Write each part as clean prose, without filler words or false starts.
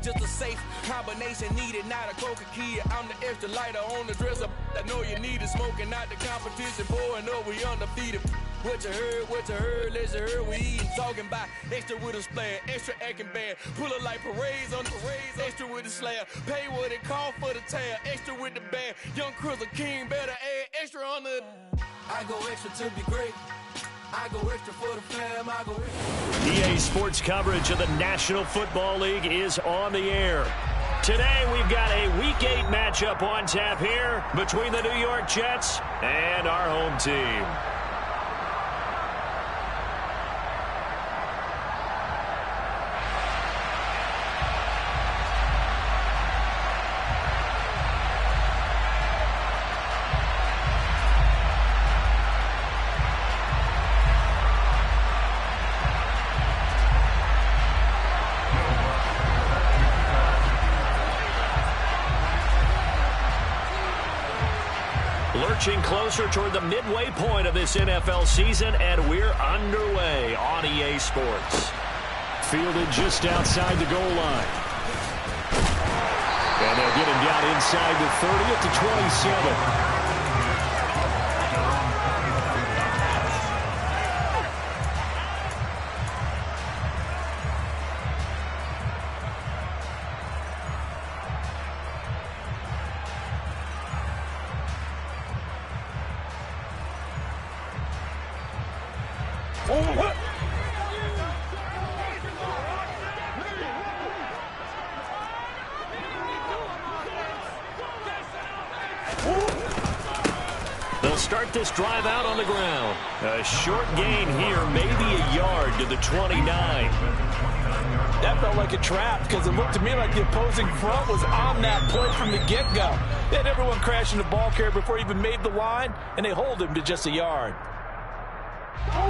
just a safe combination needed, not a coca kid. I'm the extra lighter on the dresser. I know you need it, smoking out the competition, pouring up, we undefeated. What you heard, let's hear we eatin'. Talking about extra with a splash, extra acting bad. Pull it like parades on the parades, extra with the slab. Pay what it call for the tab, extra with the bag. Young Crystal King better add extra on the. I go extra to be great. I go extra for the fam, I go extra. EA Sports coverage of the National Football League is on the air. Today we've got a Week 8 matchup on tap here between the New York Jets and our home team. Lurching closer toward the midway point of this NFL season, and we're underway on EA Sports. Fielded just outside the goal line. And they'll get him down inside the 30 at the 27. They'll start this drive out on the ground. A short gain here, maybe a yard to the 29. That felt like a trap because it looked to me like the opposing front was on that play from the get-go. They had everyone crashing the ball carrier before he even made the line, and they hold him to just a yard.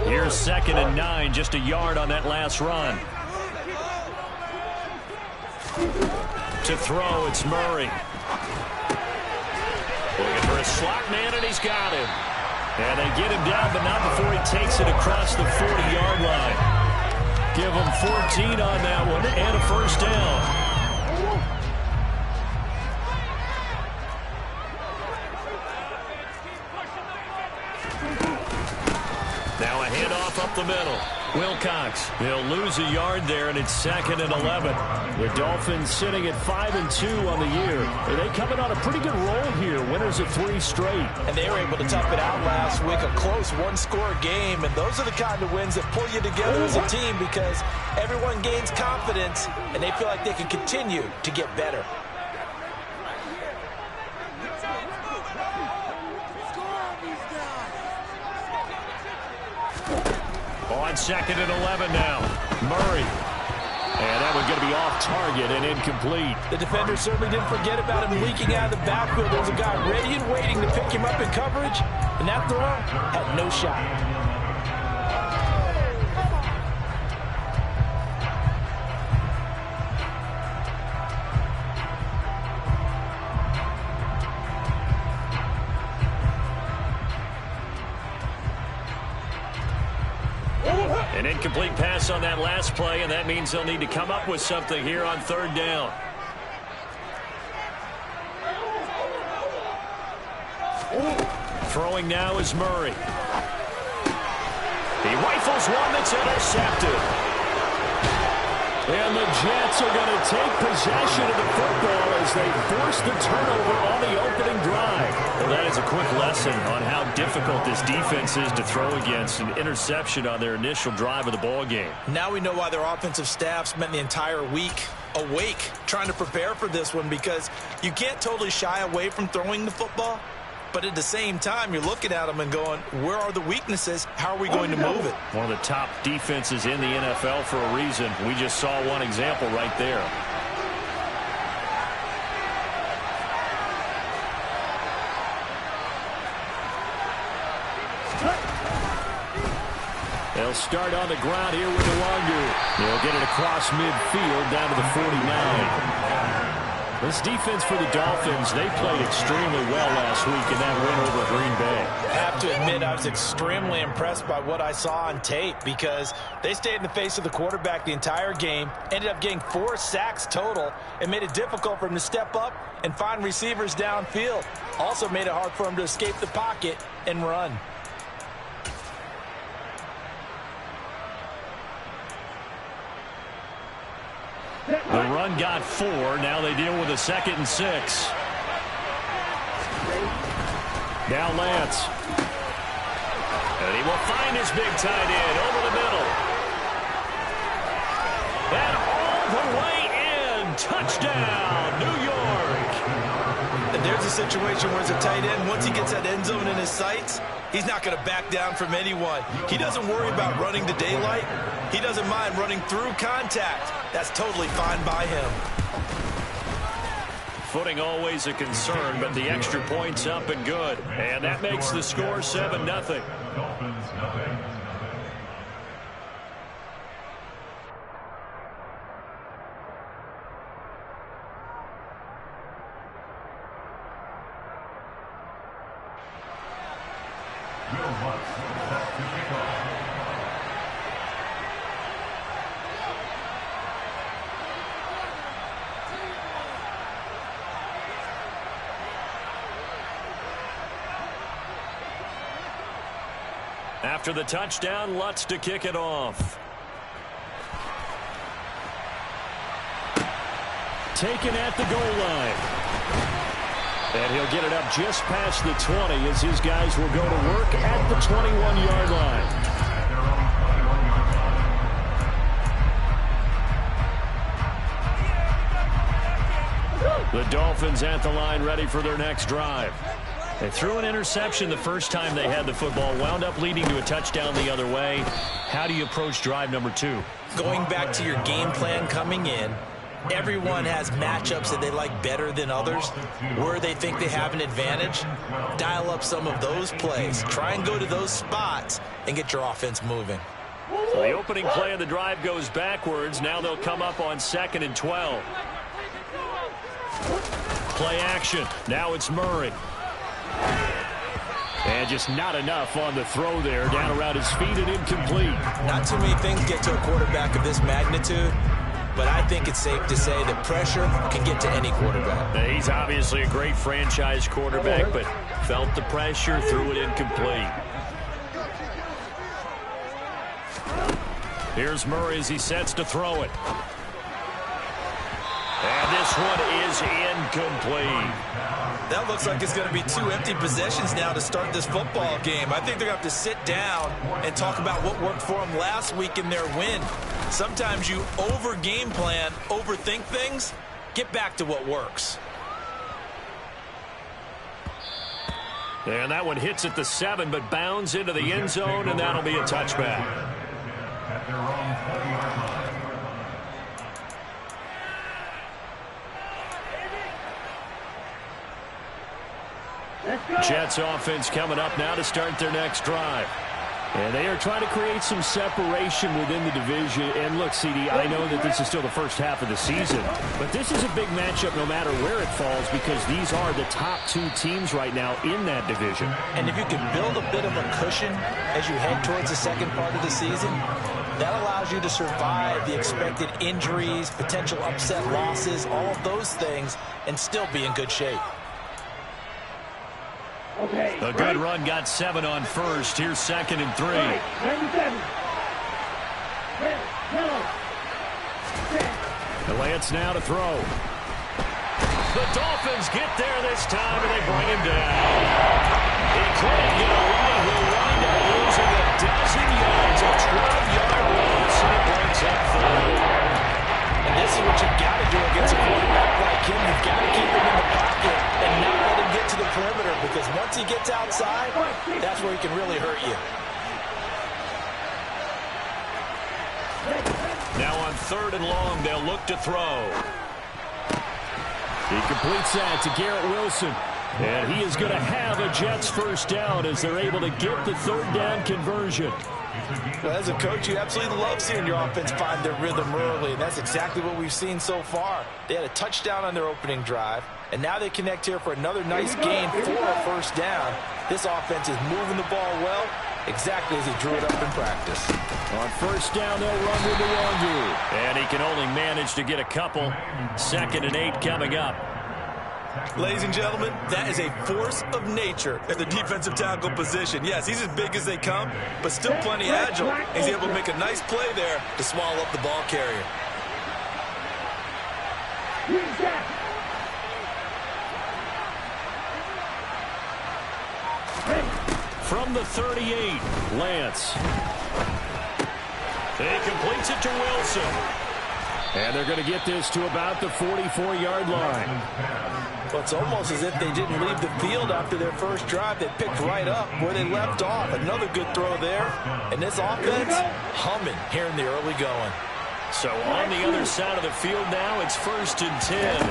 Here's 2nd and 9, just a yard on that last run. To throw, it's Murray. Looking for a slot man, and he's got him. And they get him down, but not before he takes it across the 40-yard line. Give him 14 on that one, and a first down. Now a handoff up the middle. Wilcox, they'll lose a yard there, and it's 2nd and 11. The Dolphins sitting at 5-2 on the year. They coming on a pretty good roll here, winners of 3 straight. And they were able to tough it out last week, a close one-score game. And those are the kind of wins that pull you together as a team because everyone gains confidence, and they feel like they can continue to get better. On 2nd and 11 now. Murray. And that one's going to be off target and incomplete. The defender certainly didn't forget about him leaking out of the backfield. There was a guy ready and waiting to pick him up in coverage, and that throw had no shot. An incomplete pass on that last play, and that means they'll need to come up with something here on 3rd down. Throwing now is Murray. He rifles one that's intercepted. And the Jets are going to take possession of the football as they force the turnover on the opening drive. Well, that is a quick lesson on how difficult this defense is to throw against. An interception on their initial drive of the ball game. Now we know why their offensive staff spent the entire week awake trying to prepare for this one, because you can't totally shy away from throwing the football. But at the same time, you're looking at them and going, where are the weaknesses? How are we going to move it? One of the top defenses in the NFL for a reason. We just saw one example right there. They'll start on the ground here with the longer. They'll get it across midfield down to the 49. This defense for the Dolphins, they played extremely well last week in that win over Green Bay. I have to admit, I was extremely impressed by what I saw on tape because they stayed in the face of the quarterback the entire game, ended up getting 4 sacks total, and made it difficult for him to step up and find receivers downfield. Also made it hard for him to escape the pocket and run. The run got 4. Now they deal with a 2nd and 6. Now Lance. And he will find his big tight end over the middle. And all the way in. Touchdown, New York. And there's a situation where as a tight end, once he gets that end zone in his sights, he's not going to back down from anyone. He doesn't worry about running to daylight. He doesn't mind running through contact. That's totally fine by him. Footing always a concern, but the extra point's up and good. And that makes the score 7-0. Dolphins, nothing. After the touchdown, Lutz to kick it off. Taken at the goal line. And he'll get it up just past the 20 as his guys will go to work at the 21-yard line. The Dolphins at the line ready for their next drive. They threw an interception the first time they had the football, wound up leading to a touchdown the other way. How do you approach drive number 2? Going back to your game plan coming in, everyone has matchups that they like better than others, where they think they have an advantage. Dial up some of those plays. Try and go to those spots and get your offense moving. So the opening play of the drive goes backwards. Now they'll come up on 2nd and 12. Play action. Now it's Murray. And just not enough on the throw there. Down around his feet and incomplete. Not too many things get to a quarterback of this magnitude, but I think it's safe to say that pressure can get to any quarterback. Now, he's obviously a great franchise quarterback, but felt the pressure, threw it incomplete. Here's Murray as he sets to throw it. And this one is incomplete. That looks like it's going to be 2 empty possessions now to start this football game. I think they're going to have to sit down and talk about what worked for them last week in their win. Sometimes you over-game plan, overthink things. Get back to what works. And that one hits at the 7, but bounds into the end zone, and that'll be a touchback. At their own 40-yard line. Jets offense coming up now to start their next drive. And they are trying to create some separation within the division. And look, CD, I know that this is still the first half of the season, but this is a big matchup no matter where it falls because these are the top 2 teams right now in that division. And if you can build a bit of a cushion as you head towards the second part of the season, that allows you to survive the expected injuries, potential upset losses, all of those things, and still be in good shape. A good run got 7 on first. Here's 2nd and 3. The Lance now to throw. The Dolphins get there this time, and they bring him down. He couldn't get away. He'll wind up losing a dozen yards, a 12-yard loss, and it brings up 3rd. And this is what you've got to do against a quarterback like him. You've got to keep him in the pocket and not let him get to the perimeter, because once he gets outside, that's where he can really hurt you. Now on 3rd and long, they'll look to throw. He completes that to Garrett Wilson. And he is going to have a Jets first down as they're able to get the 3rd down conversion. Well, as a coach, you absolutely love seeing your offense find their rhythm early, and that's exactly what we've seen so far. They had a touchdown on their opening drive, and now they connect here for another nice gain for a first down. This offense is moving the ball well, exactly as he drew it up in practice. On first down, they'll run with the Wongu. And he can only manage to get a couple. 2nd and 8 coming up. Ladies and gentlemen, that is a force of nature at the defensive tackle position. Yes, he's as big as they come, but still plenty agile. He's able to make a nice play there to swallow up the ball carrier. From the 38, Lance. He completes it to Wilson. And they're going to get this to about the 44-yard line. Well, it's almost as if they didn't leave the field after their first drive. They picked right up where they left off. Another good throw there. And this offense humming here in the early going. So on the other side of the field now, it's 1st and 10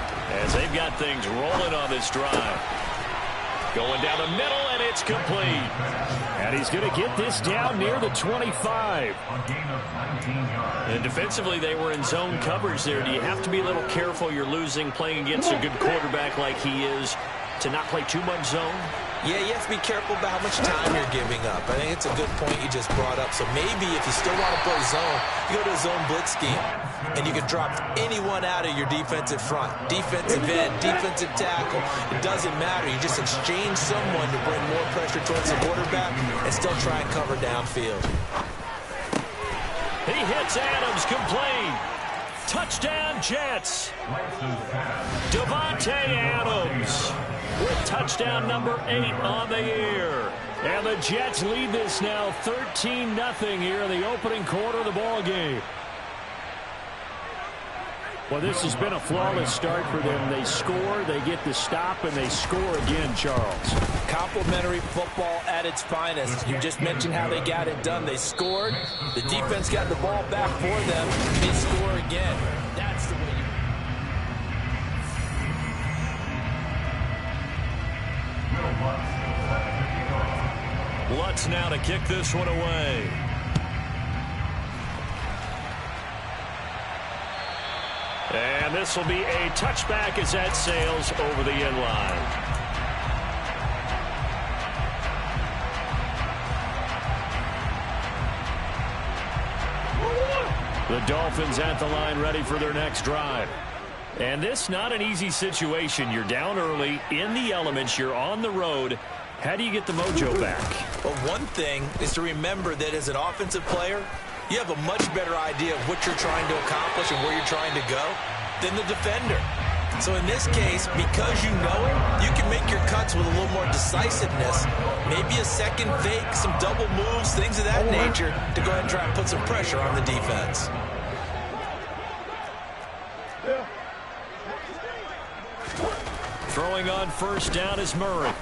as they've got things rolling on this drive. Going down the middle, and it's complete. And he's going to get this down near the 25. And defensively, they were in zone coverage there. Do you have to be a little careful? You're losing, playing against a good quarterback like he is, to not play too much zone? Yeah, you have to be careful about how much time you're giving up. I think it's a good point you just brought up. So maybe if you still want to play zone, you go to a zone blitz scheme. And you can drop anyone out of your defensive front. Defensive end, defensive tackle. It doesn't matter. You just exchange someone to bring more pressure towards the quarterback and still try and cover downfield. He hits Adams, complete. Touchdown, Jets. Devontae Adams with touchdown number 8 on the year. And the Jets lead this now 13-0 here in the opening quarter of the ball game. Well, this has been a flawless start for them. They score, they get the stop, and they score again, Charles. Complimentary football at its finest. You just mentioned how they got it done. They scored. The defense got the ball back for them. They score again. That's the way you... Lutz now to kick this one away. And this will be a touchback as that sails over the end line. The Dolphins at the line ready for their next drive. And this not an easy situation. You're down early, in the elements, you're on the road. How do you get the mojo back? Well, one thing is to remember that as an offensive player, you have a much better idea of what you're trying to accomplish and where you're trying to go than the defender. So in this case, because you know it, you can make your cuts with a little more decisiveness, maybe a second fake, some double moves, things of that nature, to go ahead and try and put some pressure on the defense. Throwing on first down is Murray.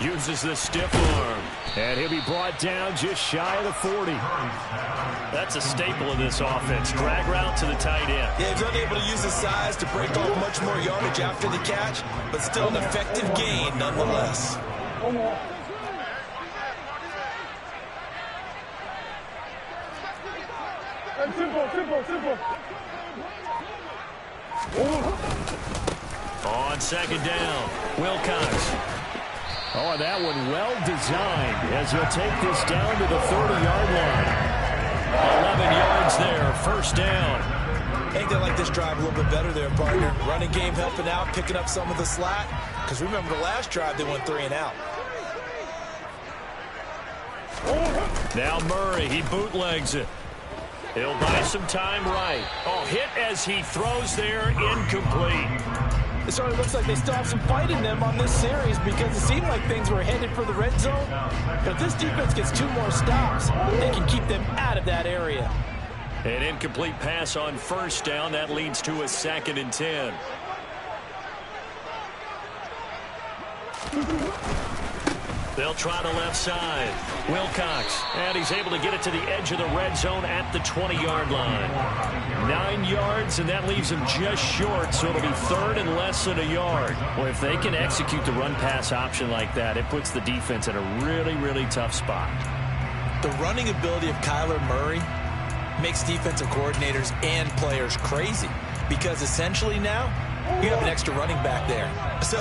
Uses the stiff arm. And he'll be brought down just shy of the 40. That's a staple of this offense. Drag route to the tight end. Yeah, he's unable to use his size to break off much more yardage after the catch, but still an effective gain nonetheless. Simple. On second down, Wilcox. Oh, and that one well designed as he'll take this down to the 30-yard line. 11 yards there, first down. I think they like this drive a little bit better there, partner. Running game helping out, picking up some of the slack. Because remember the last drive, they went 3 and out. Now Murray, he bootlegs it. He'll buy some time right. Oh, hit as he throws there, incomplete. It sort of looks like they still have some fight in them on this series because it seemed like things were headed for the red zone. But if this defense gets 2 more stops, they can keep them out of that area. An incomplete pass on first down. That leads to a 2nd and 10. They'll try the left side. Wilcox, and he's able to get it to the edge of the red zone at the 20-yard line. 9 yards, and that leaves him just short, so it'll be 3rd and less than a yard. Well, if they can execute the run-pass option like that, it puts the defense in a really, really tough spot. The running ability of Kyler Murray makes defensive coordinators and players crazy because essentially now you have an extra running back there. So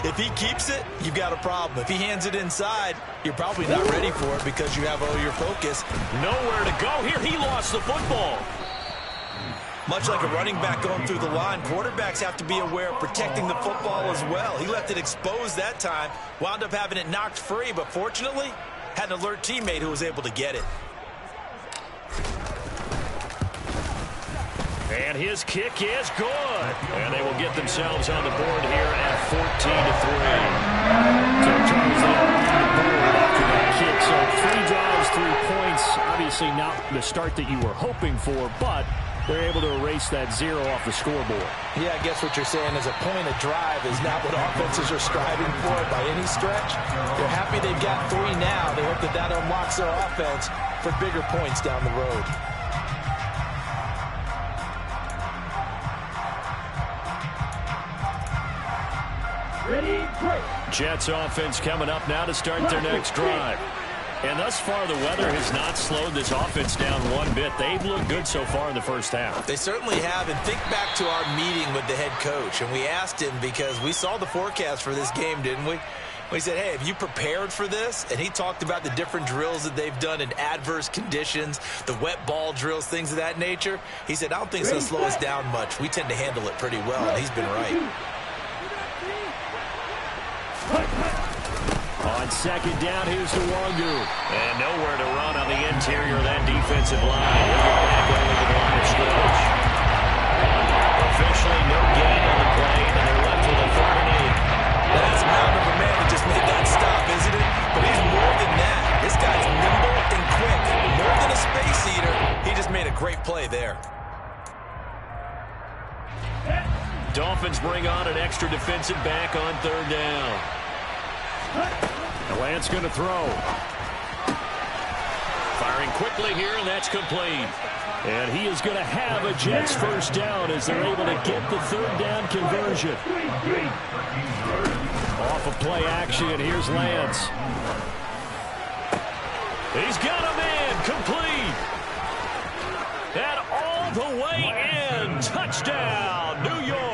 if he keeps it, you've got a problem. If he hands it inside, you're probably not ready for it because you have all your focus. Nowhere to go here. He lost the football. Much like a running back going through the line, quarterbacks have to be aware of protecting the football as well. He left it exposed that time, wound up having it knocked free, but fortunately had an alert teammate who was able to get it. And his kick is good. And they will get themselves on the board here at 14-3. So Charles, they are on the board after that kick. So 3 drives, 3 points. Obviously not the start that you were hoping for, but they're able to erase that 0 off the scoreboard. Yeah, I guess what you're saying is a point of drive is not what offenses are striving for by any stretch. They're happy they've got 3 now. They hope that unlocks their offense for bigger points down the road. Ready, break. Jets offense coming up now to start their next drive. And thus far, the weather has not slowed this offense down one bit. They've looked good so far in the first half. They certainly have. And think back to our meeting with the head coach. And we asked him because we saw the forecast for this game, didn't we? We said, hey, have you prepared for this? And he talked about the different drills that they've done in adverse conditions, the wet ball drills, things of that nature. He said, I don't think it's going to slow us down much. We tend to handle it pretty well, and he's been right. On second down, here's the Wangu. And nowhere to run on the interior of that defensive line. They're back over the line of scrimmage. Officially no gain on the play, and they're left with a 3rd and 8. That's a mound of a man that just made that stop, isn't it? But he's more than that. This guy's nimble and quick. More than a space eater. He just made a great play there. Dolphins bring on an extra defensive back on 3rd down. And Lance going to throw. Firing quickly here, and that's complete. And he is going to have a Jets 1st down as they're able to get the 3rd down conversion. Off of play action, and here's Lance. He's got a man complete. And all the way in. Touchdown, New York.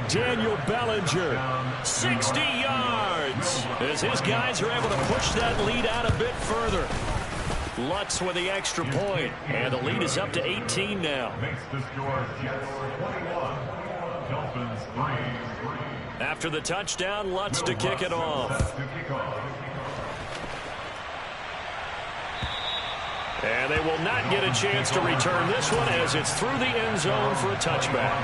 Daniel Bellinger, 60 yards. As his guys are able to push that lead out a bit further. Lutz with the extra point, and the lead is up to 18 now. After the touchdown, Lutz to kick it off. And they will not get a chance to return this one as it's through the end zone for a touchback.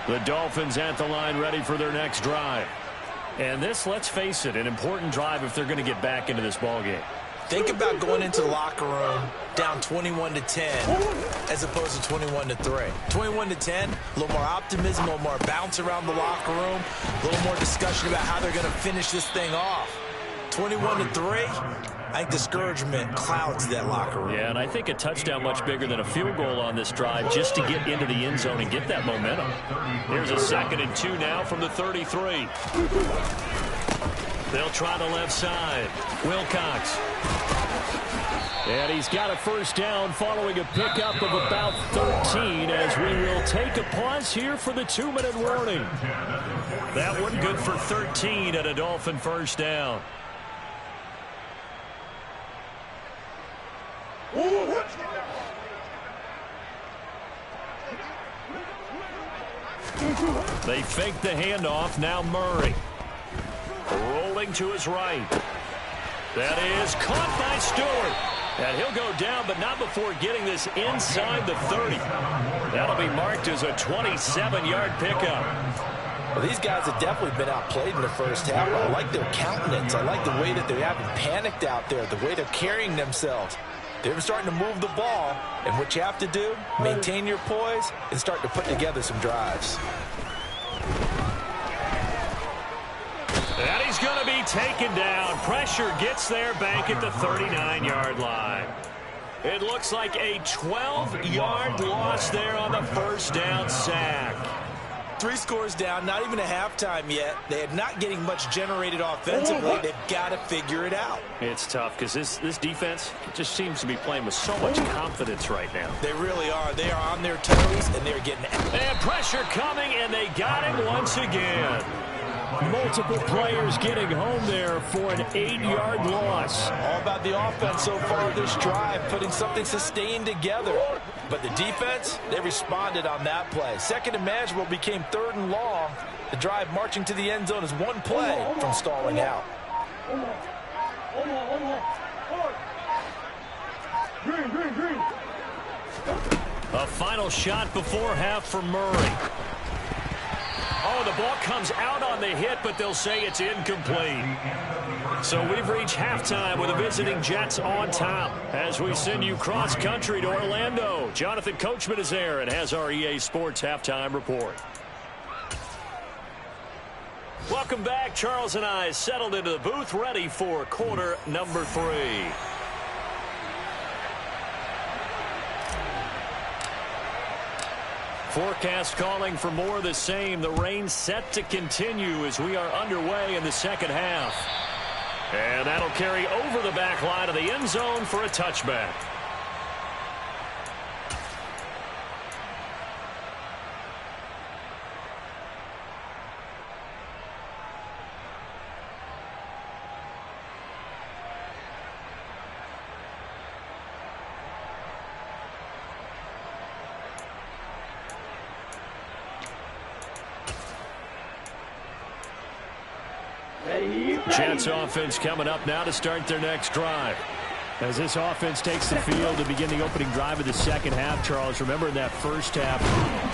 The Dolphins at the line ready for their next drive. And this, let's face it, an important drive if they're going to get back into this ballgame. Think about going into the locker room down 21-10 as opposed to 21-3. 21-10, a little more optimism, a little more bounce around the locker room, a little more discussion about how they're going to finish this thing off. 21-3, I think discouragement clouds that locker room. Yeah, and I think a touchdown much bigger than a field goal on this drive just to get into the end zone and get that momentum. Here's a 2nd and 2 now from the 33. They'll try the left side. Wilcox. And he's got a 1st down following a pickup of about 13 as we will take a pause here for the 2-minute warning. That one good for 13 at a Dolphin 1st down. They fake the handoff. Now Murray. Rolling to his right. That is caught by Stewart. And he'll go down, but not before getting this inside the 30. That'll be marked as a 27-yard pickup. Well, these guys have definitely been outplayed in the first half. I like their countenance. I like the way that they haven't panicked out there, the way they're carrying themselves. They're starting to move the ball, and what you have to do, maintain your poise and start to put together some drives. And he's going to be taken down. Pressure gets there back at the 39-yard line. It looks like a 12-yard loss there on the first down sack. 3 scores down, not even a halftime yet. They are not getting much generated offensively. They've got to figure it out. It's tough because this defense just seems to be playing with so much confidence right now. They really are. They are on their toes, and they're getting it. And pressure coming, and they got him once again. Multiple players getting home there for an 8-yard loss. All about the offense so far this drive, putting something sustained together. But the defense, they responded on that play. Second and manageable became 3rd and long. The drive marching to the end zone is one play from stalling out. A final shot before half for Murray. Oh, the ball comes out on the hit, but they'll say it's incomplete. So we've reached halftime with the visiting Jets on top. As we send you cross-country to Orlando, Jonathan Coachman is there and has our EA Sports halftime report. Welcome back. Charles and I settled into the booth, ready for quarter number 3. Forecast calling for more of the same. The rain set to continue as we are underway in the second half. And that'll carry over the back line of the end zone for a touchback. Jets offense coming up now to start their next drive. As this offense takes the field to begin the opening drive of the second half, Charles, remember in that first half,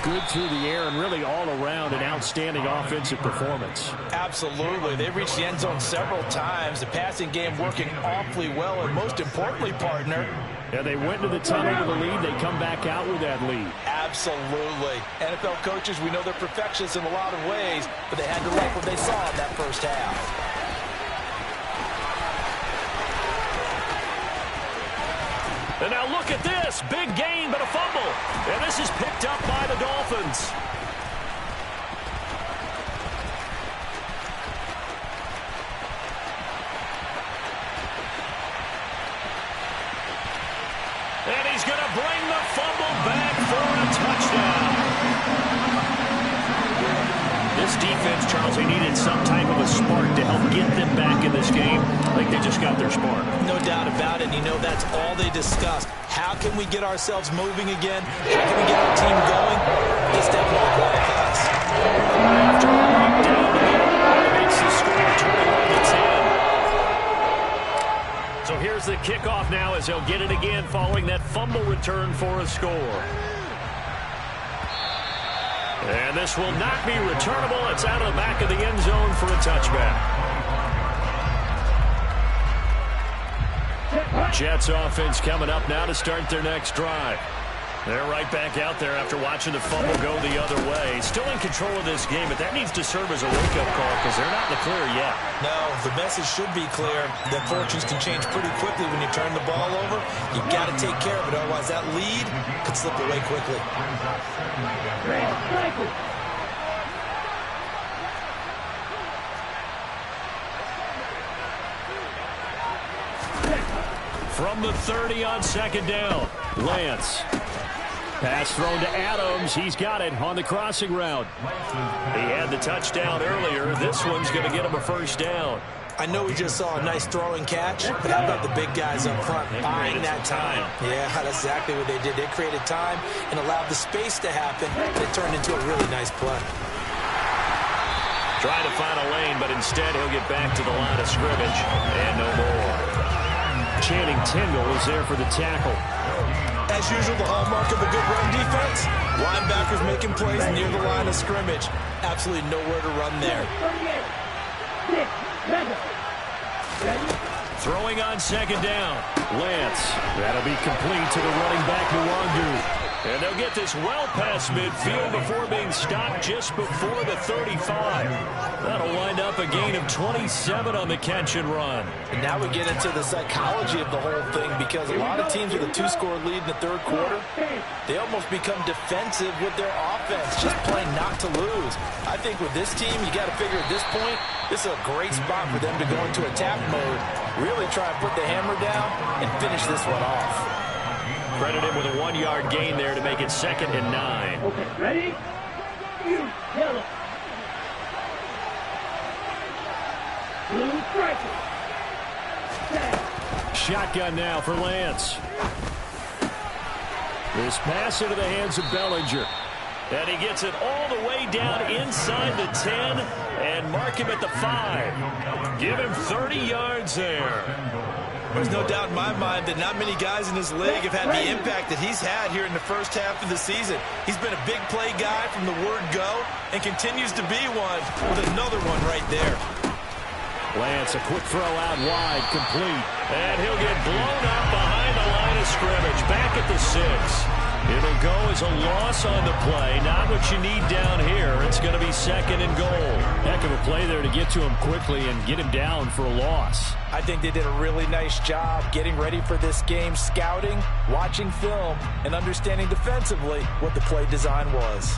good through the air and really all around an outstanding offensive performance. Absolutely. They reached the end zone several times. The passing game working awfully well, and most importantly, partner, yeah, they went to the tunnel with a lead. They come back out with that lead. Absolutely. NFL coaches, we know they're perfectionists in a lot of ways, but they had to like what they saw in that first half. And now look at this. Big gain, but a fumble. And this is picked up by the Dolphins. And he's going to bring the fumble back for a touchdown. This defense, Charles, they needed some type of a spark to help get them back in this game. I think they just got their spark. No doubt about it. You know, that's all they discussed. How can we get ourselves moving again? How can we get our team going? This definitely qualifies. After a breakdown, it makes the score 21-10. So here's the kickoff now as they'll get it again following that fumble return for a score. And this will not be returnable. It's out of the back of the end zone for a touchback. Jets offense coming up now to start their next drive. They're right back out there after watching the fumble go the other way. Still in control of this game, but that needs to serve as a wake-up call because they're not in the clear yet. No, the message should be clear that fortunes can change pretty quickly when you turn the ball over. You got to take care of it, otherwise that lead could slip away quickly. From the 30 on second down, Lance. Pass thrown to Adams. He's got it on the crossing route. He had the touchdown earlier. This one's going to get him a first down. I know we just saw a nice throwing catch, but how about the big guys up front buying that time? Yeah, that's exactly what they did. They created time and allowed the space to happen, and it turned into a really nice play. Trying to find a lane, but instead he'll get back to the line of scrimmage, and no more. Channing Tindall is there for the tackle. As usual, the hallmark of a good run defense, linebackers making plays near the line of scrimmage. Absolutely nowhere to run there. Throwing on second down, Lance. That'll be complete to the running back, Nwangu. And they'll get this well past midfield before being stopped just before the 35. That'll wind up a gain of 27 on the catch and run. And now we get into the psychology of the whole thing, because a lot of teams with a 2-score lead in the third quarter, they almost become defensive with their offense, just playing not to lose. I think with this team, you got to figure at this point, this is a great spot for them to go into attack mode, really try and put the hammer down and finish this one off. Credit him with a 1-yard gain there to make it 2nd and 9. Okay, ready? You yellow. Blue striker. Shotgun now for Lance. This pass into the hands of Bellinger. And he gets it all the way down inside the 10 and mark him at the 5. Give him 30 yards there. There's no doubt in my mind that not many guys in this league have had the impact that he's had here in the first half of the season. He's been a big play guy from the word go and continues to be one with another one right there. Lance, a quick throw out wide, complete. And he'll get blown up behind the line of scrimmage, back at the 6. It'll go as a loss on the play. Not what you need down here. It's going to be 2nd and goal. Heck of a play there to get to him quickly and get him down for a loss. I think they did a really nice job getting ready for this game, scouting, watching film, and understanding defensively what the play design was.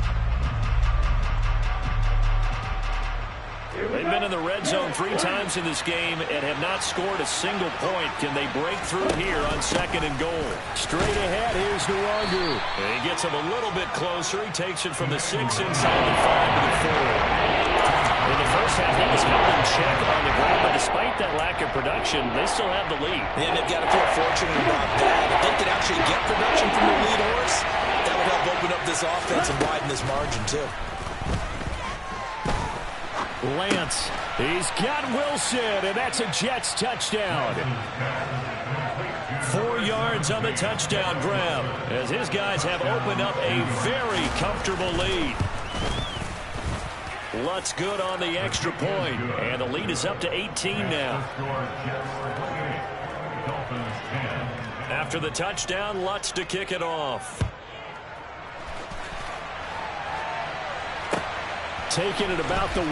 They've been in the red zone 3 times in this game and have not scored a single point. Can they break through here on 2nd and goal? Straight ahead, here's Nwangu. And he gets him a little bit closer. He takes it from the 6 inside the 5 to the 4. In the first half, he was held in check on the ground, but despite that lack of production, they still have the lead. And they've got to feel fortunate about that. If they could actually get production from the lead horse, that would help open up this offense and widen this margin, too. Lance, he's got Wilson, and that's a Jets touchdown. 4 yards on the touchdown grab, as his guys have opened up a very comfortable lead. Lutz good on the extra point, and the lead is up to 18 now. After the touchdown, Lutz to kick it off. Taking it about the 1.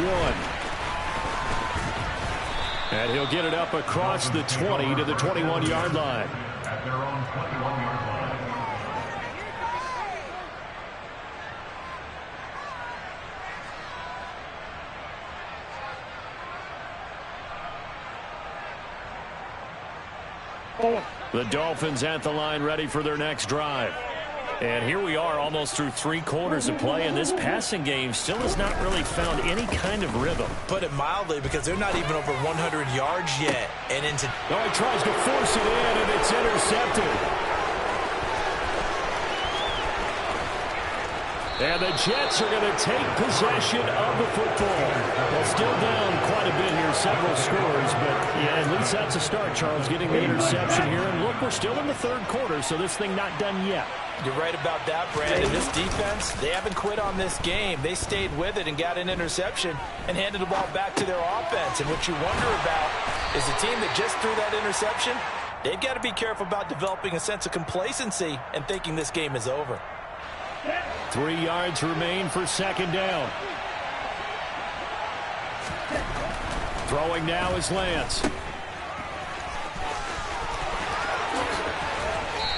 And he'll get it up across the 20 to the 21-yard line. At their own 21-yard line. The Dolphins at the line, ready for their next drive. And here we are almost through 3 quarters of play, and this passing game still has not really found any kind of rhythm. Put it mildly, because they're not even over 100 yards yet. And into... Oh, he tries to force it in, and it's intercepted. And the Jets are going to take possession of the football. They're still down quite a bit here, several scores, but yeah, at least that's a start, Charles, getting the interception here. And look, we're still in the third quarter, so this thing not done yet. You're right about that, Brandon. This defense, they haven't quit on this game. They stayed with it and got an interception and handed the ball back to their offense. And what you wonder about is the team that just threw that interception, they've got to be careful about developing a sense of complacency and thinking this game is over. 3 yards remain for 2nd down. Throwing now is Lance.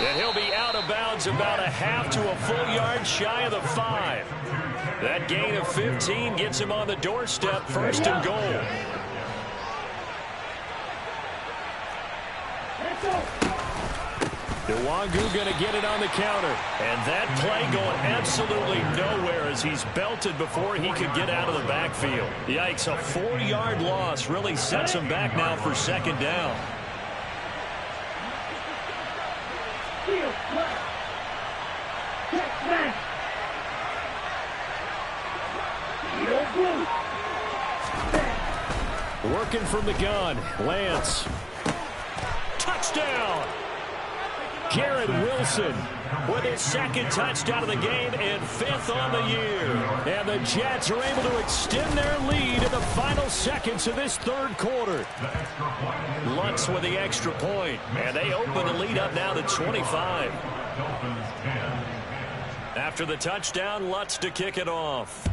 And he'll be out of bounds about a half to a full yard shy of the 5. That gain of 15 gets him on the doorstep, 1st and goal. Nwangu going to get it on the counter. And that play going absolutely nowhere as he's belted before he could get out of the backfield. Yikes, a 4-yard loss really sets him back now for 2nd down. Working from the gun, Lance. Touchdown! Garrett Wilson with his 2nd touchdown of the game and 5th on the year. And the Jets are able to extend their lead in the final seconds of this 3rd quarter. Lutz with the extra point. And they open the lead up now to 25. After the touchdown, Lutz to kick it off.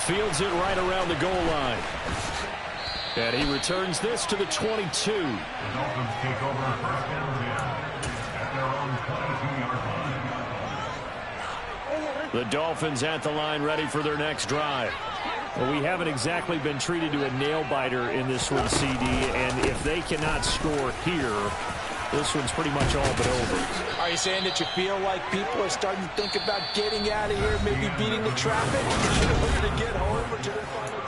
Fields it right around the goal line. And he returns this to the 22. The Dolphins take over first down at their own 22-yard line. The Dolphins at the line, ready for their next drive. Well, we haven't exactly been treated to a nail-biter in this one, CD, and if they cannot score here, this one's pretty much all but over. Are you saying that you feel like people are starting to think about getting out of here, maybe beating the traffic in order to get home or to their final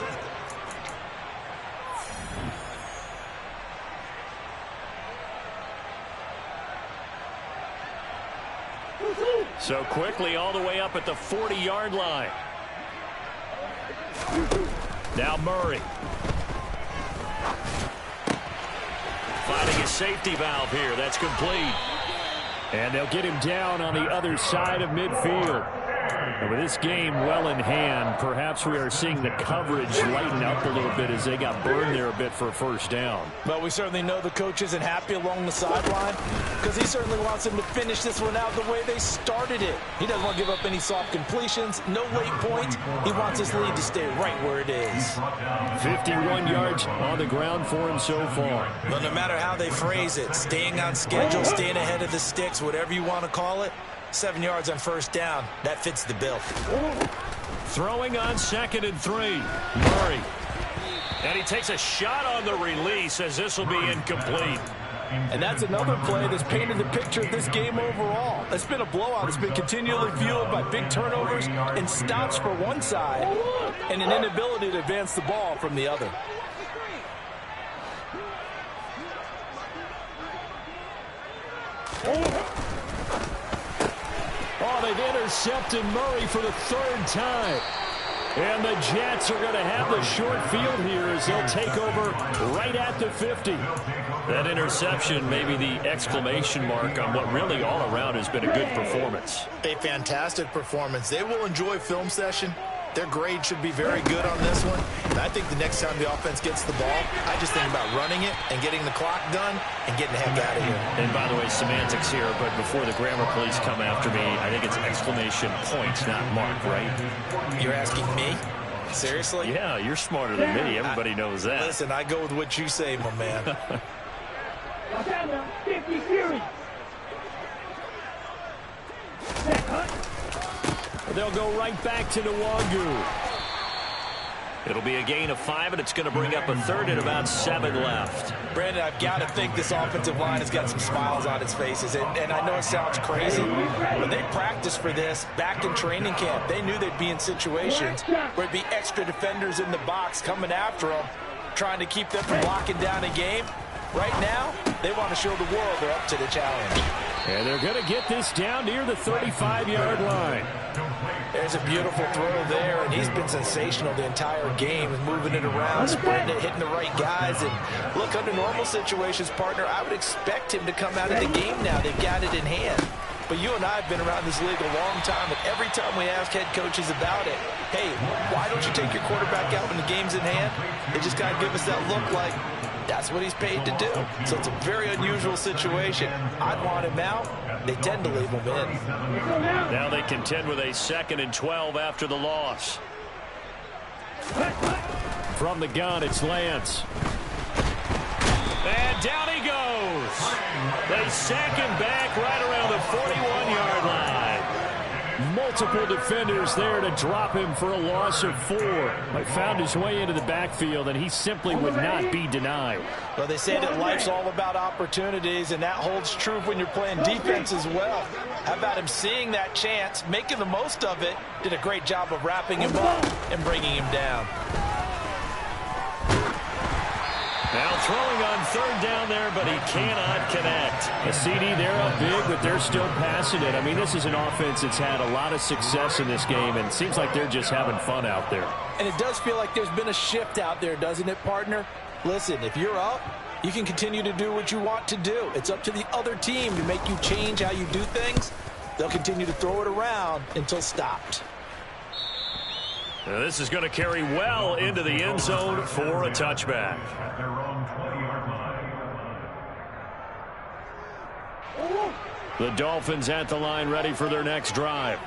distance? So quickly all the way up at the 40-yard line. Now Murray. Finding a safety valve here. That's complete. And they'll get him down on the other side of midfield. And with this game well in hand, perhaps we are seeing the coverage lighten up a little bit as they got burned there a bit for a first down. But we certainly know the coach isn't happy along the sideline because he certainly wants them to finish this one out the way they started it. He doesn't want to give up any soft completions, no late points. He wants his lead to stay right where it is. 51 yards on the ground for him so far. But no matter how they phrase it, staying on schedule, staying ahead of the sticks, whatever you want to call it, 7 yards on first down, that fits the bill. Throwing on 2nd and 3. Murray. And he takes a shot on the release as this will be incomplete. And that's another play that's painted the picture of this game overall. It's been a blowout. It's been continually fueled by big turnovers and stops for one side and an inability to advance the ball from the other. Oh, they've intercepted Murray for the 3rd time. And the Jets are going to have the short field here as they'll take over right at the 50. That interception may be the exclamation mark on what really all around has been a good performance. A fantastic performance. They will enjoy film session. Their grade should be very good on this one. And I think the next time the offense gets the ball, I just think about running it and getting the clock done and getting the heck out of here. And by the way, semantics here, but before the grammar police come after me, I think it's exclamation points, not mark, right? You're asking me? Seriously? Yeah, you're smarter than me. Everybody knows that. Listen, I go with what you say, my man. 50 series. They'll go right back to Nwangu. It'll be a gain of 5, and it's going to bring up a 3rd and about 7 left. Brandon, I've got to think this offensive line has got some smiles on its faces. And I know it sounds crazy, but they practiced for this back in training camp. They knew they'd be in situations where there'd be extra defenders in the box coming after them, trying to keep them from locking down a game. Right now, they want to show the world they're up to the challenge. And they're going to get this down near the 35-yard line. There's a beautiful throw there, and he's been sensational the entire game, moving it around, spreading it, hitting the right guys. And look, under normal situations, partner, I would expect him to come out of the game now. They've got it in hand. But you and I have been around this league a long time, and every time we ask head coaches about it, hey, why don't you take your quarterback out when the game's in hand? They just got to give us that look like that's what he's paid to do. So it's a very unusual situation. I'd want him out. They tend to leave him in. Now they contend with a 2nd and 12 after the loss. From the gun, it's Lance. And down he goes. They sack him back right around the 41-yard line. Multiple defenders there to drop him for a loss of 4. He found his way into the backfield, and he simply would not be denied. Well, they say that life's all about opportunities, and that holds true when you're playing defense as well. How about him seeing that chance, making the most of it, did a great job of wrapping him up and bringing him down. Now throwing on 3rd down there, but he cannot connect. A CD, they're up big, but they're still passing it. I mean, this is an offense that's had a lot of success in this game, and it seems like they're just having fun out there. And it does feel like there's been a shift out there, doesn't it, partner? Listen, if you're up, you can continue to do what you want to do. It's up to the other team to make you change how you do things. They'll continue to throw it around until stopped. Now this is going to carry well into the end zone for a touchback. At their own 20-yard line. The Dolphins at the line ready for their next drive.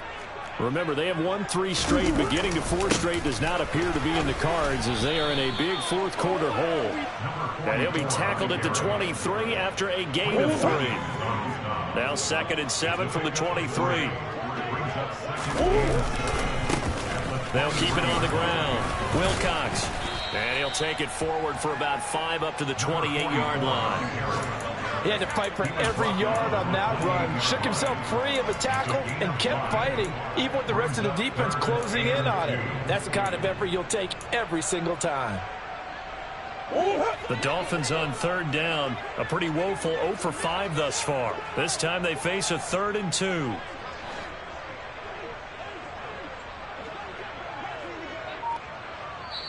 Remember, they have won 3 straight, but getting to 4 straight does not appear to be in the cards as they are in a big fourth quarter hole. And he'll be tackled at the 23 after a gain of 3. Now 2nd and 7 from the 23. They'll keep it on the ground. Wilcox. And he'll take it forward for about 5 up to the 28-yard line. He had to fight for every yard on that run. Shook himself free of a tackle and kept fighting, even with the rest of the defense closing in on it. That's the kind of effort you'll take every single time. The Dolphins on 3rd down. A pretty woeful 0 for 5 thus far. This time they face a 3rd and 2.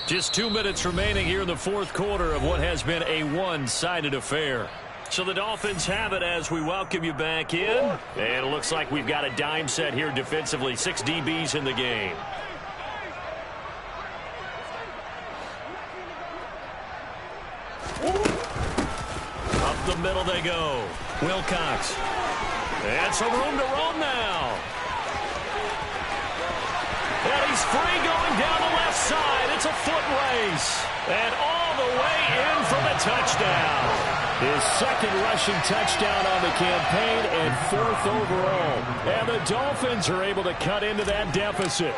Just 2 minutes remaining here in the fourth quarter of what has been a one-sided affair. So the Dolphins have it as we welcome you back in. And it looks like we've got a dime set here defensively. 6 DBs in the game. Up the middle they go. Wilcox. And some room to roam now. And he's free going down the left side. It's a foot race. And all the way in for the touchdown. His 2nd rushing touchdown on the campaign and 4th overall. And the Dolphins are able to cut into that deficit.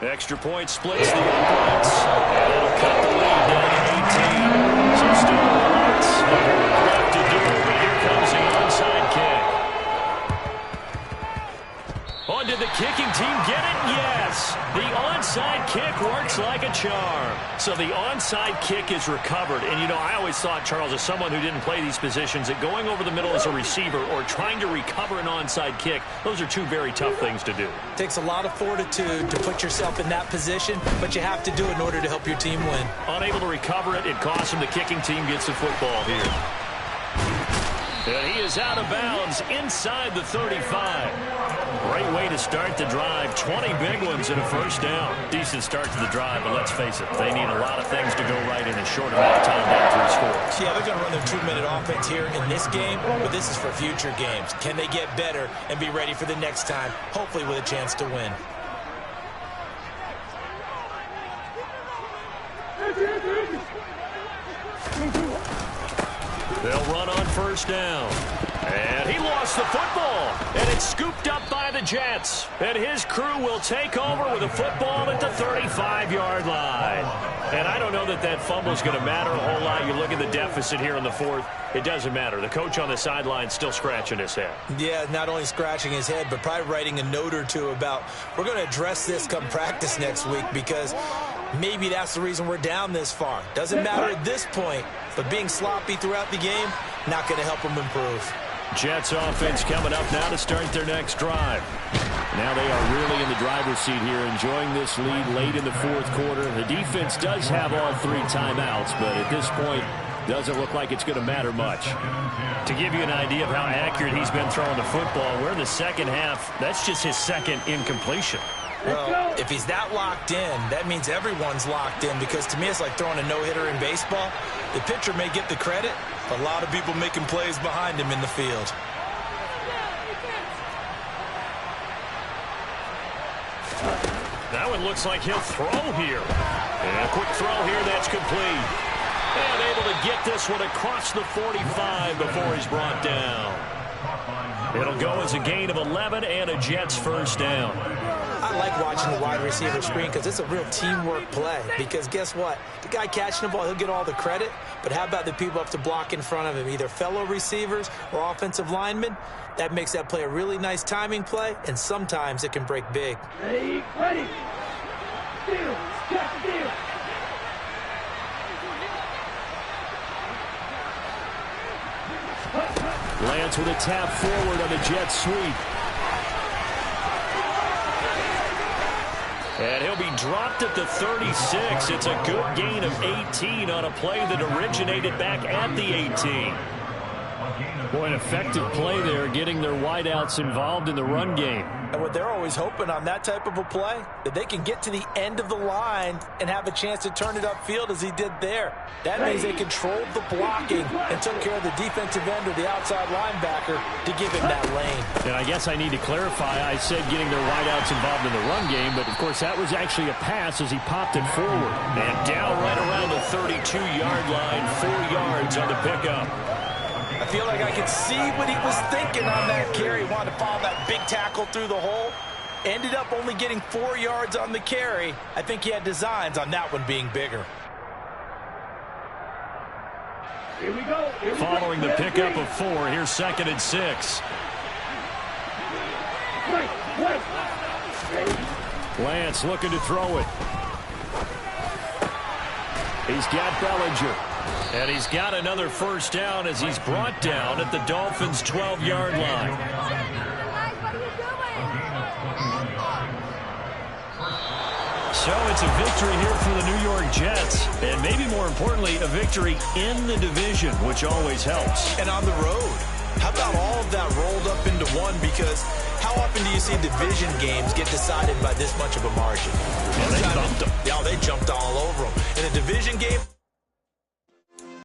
Extra point splits the uprights. And it'll cut the lead down to 18. So still lots of work left to do. But here comes the onside kick. Oh, did the kicking team get it? Yes. The onside kick works like a charm. So the onside kick is recovered. And, you know, I always thought, Charles, as someone who didn't play these positions, that going over the middle as a receiver or trying to recover an onside kick, those are 2 very tough things to do. It takes a lot of fortitude to put yourself in that position, but you have to do it in order to help your team win. Unable to recover it, it costs him. The kicking team gets the football here. And he is out of bounds inside the 35. Great way to start the drive. 20 big ones and a first down. Decent start to the drive, but let's face it, they need a lot of things to go right in a short amount of time down 3 scores. Yeah, they're going to run their 2-minute offense here in this game, but this is for future games. Can they get better and be ready for the next time, hopefully with a chance to win? They'll run on first down. And he lost the football. And it's scooped up by the Jets. And his crew will take over with a football at the 35-yard line. And I don't know that that fumble is going to matter a whole lot. You look at the deficit here in the 4th. It doesn't matter. The coach on the sideline still scratching his head. Yeah, not only scratching his head, but probably writing a note or 2 about we're going to address this come practice next week because maybe that's the reason we're down this far. Doesn't matter at this point, but being sloppy throughout the game, not going to help them improve. Jets offense coming up now to start their next drive. Now they are really in the driver's seat here, enjoying this lead late in the fourth quarter. The defense does have all 3 timeouts, but at this point, doesn't look like it's going to matter much. To give you an idea of how accurate he's been throwing the football, we're in the second half. That's just his 2nd incompletion. Well, if he's that locked in, that means everyone's locked in because to me it's like throwing a no-hitter in baseball. The pitcher may get the credit, but a lot of people making plays behind him in the field. That one looks like he'll throw here. And a quick throw here, that's complete. And able to get this one across the 45 before he's brought down. It'll go as a gain of 11 and a Jets first down. I like watching the wide receiver screen because it's a real teamwork play. Because guess what? The guy catching the ball, he'll get all the credit. But how about the people up to block in front of him, either fellow receivers or offensive linemen? That makes that play a really nice timing play, and sometimes it can break big. Ready? Deal. Check the deal. Lance with a tap forward on the jet sweep. And he'll be dropped at the 36. It's a good gain of 18 on a play that originated back at the 18. Boy, an effective play there, getting their wideouts involved in the run game. And what they're always hoping on that type of a play, that they can get to the end of the line and have a chance to turn it upfield as he did there. That means they controlled the blocking and took care of the defensive end or the outside linebacker to give him that lane. And I guess I need to clarify, I said getting their wideouts involved in the run game, but of course that was actually a pass as he popped it forward. And down right around the 32-yard line, 4 yards on the pickup. I feel like I could see what he was thinking on that carry. He wanted to follow that big tackle through the hole. Ended up only getting 4 yards on the carry. I think he had designs on that one being bigger. Here we go. Following the pickup of 4, here's 2nd and 6. Lance looking to throw it. He's got Bellinger. And he's got another first down as he's brought down at the Dolphins' 12-yard line. So it's a victory here for the New York Jets. And maybe more importantly, a victory in the division, which always helps. And on the road. How about all of that rolled up into one? Because how often do you see division games get decided by this much of a margin? Yeah, they bumped them. Yeah, they jumped all over them. In a division game,